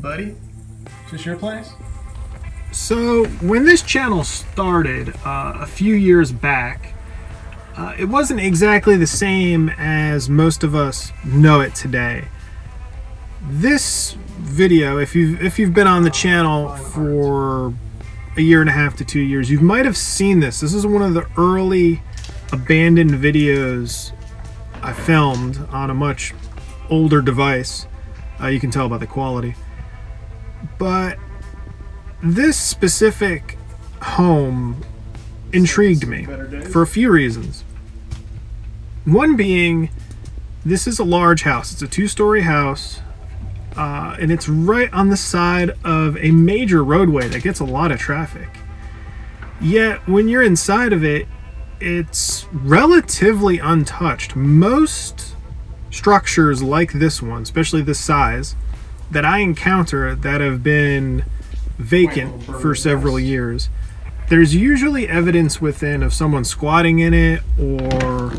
buddy. Is this your place? So when this channel started a few years back, it wasn't exactly the same as most of us know it today. This video, if you've been on the channel for a year and a half to 2 years, you might have seen this. This is one of the early abandoned videos I filmed on a much older device. You can tell by the quality. But this specific home intrigued me for a few reasons. One being, this is a large house. It's a 2-story house, and it's right on the side of a major roadway that gets a lot of traffic. Yet, when you're inside of it, it's relatively untouched. Most structures like this one, especially this size, that I encounter that have been vacant for several years, there's usually evidence within of someone squatting in it or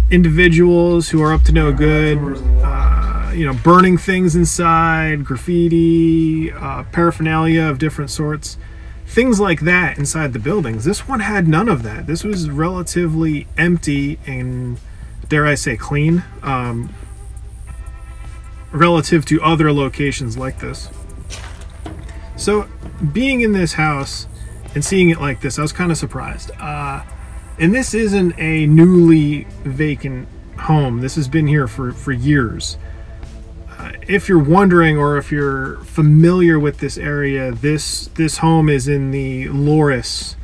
individuals who are up to no good, burning things inside, graffiti, paraphernalia of different sorts, things like that inside the buildings. This one had none of that. This was relatively empty and, dare I say, clean, relative to other locations like this. So being in this house and seeing it like this, I was kind of surprised. And this isn't a newly vacant home. This has been here for years. If you're wondering, or if you're familiar with this area, this home is in the Loris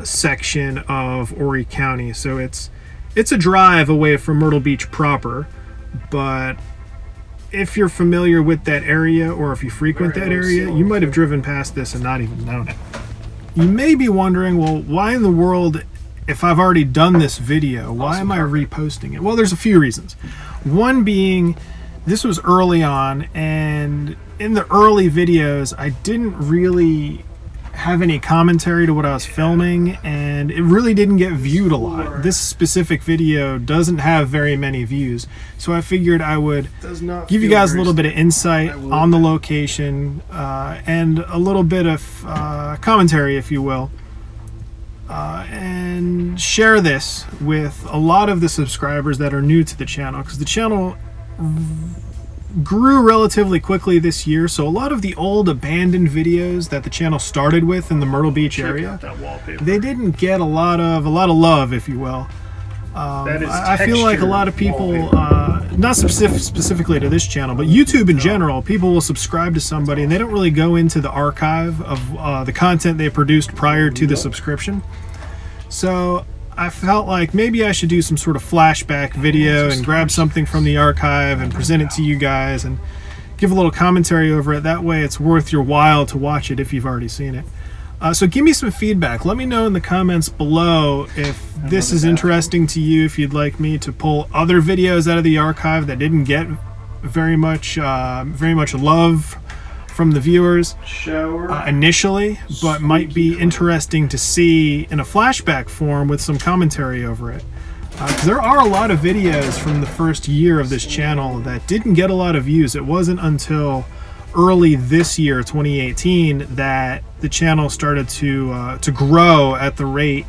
section of Horry County. So it's a drive away from Myrtle Beach proper, but if you're familiar with that area, or if you frequent that area, you might have driven past this and not even known it. You may be wondering, well, why in the world, if I've already done this video, why am I reposting it? Well, there's a few reasons. One being, this was early on, and in the early videos, I didn't really have any commentary to what I was filming, and it really didn't get viewed a lot. This specific video doesn't have very many views, so I figured I would give you guys a little bit of insight on the location and a little bit of commentary, if you will, and share this with a lot of the subscribers that are new to the channel, because the channel grew relatively quickly this year, so a lot of the old abandoned videos that the channel started with in the Myrtle Beach area, they didn't get a lot of love, if you will. I feel like a lot of people, not specifically to this channel, but YouTube in general, people will subscribe to somebody and they don't really go into the archive of the content they produced prior to the subscription. So I felt like maybe I should do some sort of flashback video and grab something from the archive and present it to you guys and give a little commentary over it. That way it's worth your while to watch it if you've already seen it. So give me some feedback. Let me know in the comments below if this is interesting to you, if you'd like me to pull other videos out of the archive that didn't get very much love from the viewers initially, but might be interesting to see in a flashback form with some commentary over it. Because there are a lot of videos from the first year of this channel that didn't get a lot of views. It wasn't until early this year, 2018, that the channel started to grow at the rate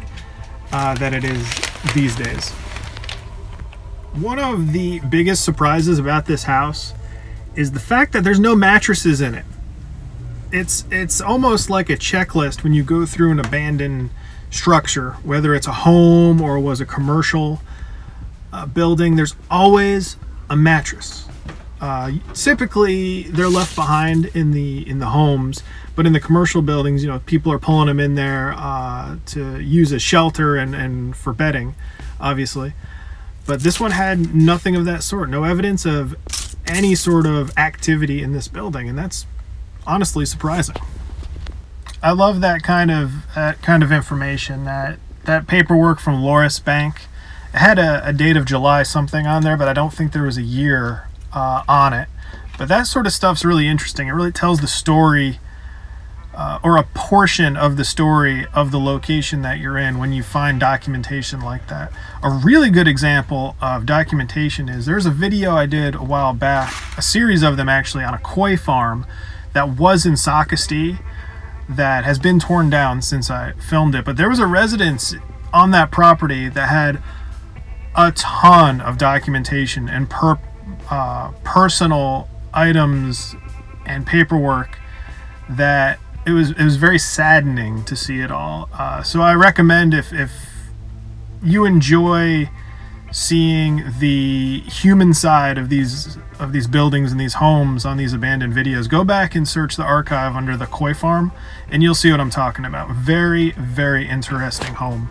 that it is these days. One of the biggest surprises about this house is the fact that there's no mattresses in it. It's almost like a checklist when you go through an abandoned structure, whether it's a home or was a commercial building. There's always a mattress. Typically they're left behind in the homes, but in the commercial buildings, people are pulling them in there to use as shelter and for bedding, obviously. But this one had nothing of that sort. No evidence of any sort of activity in this building, and that's honestly surprising. I love that kind of information. That paperwork from Loris Bank. It had a date of July something on there, but I don't think there was a year on it. But that sort of stuff's really interesting. It really tells the story or a portion of the story of the location that you're in when you find documentation like that. A really good example of documentation is there's a video I did a while back, a series of them actually, on a koi farm that was in Saukesty that has been torn down since I filmed it. But there was a residence on that property that had a ton of documentation and personal items and paperwork that it was very saddening to see it all. So I recommend, if you enjoy seeing the human side of these buildings and these homes on these abandoned videos, go back and search the archive under the koi farm and you'll see what I'm talking about. Very, very interesting home.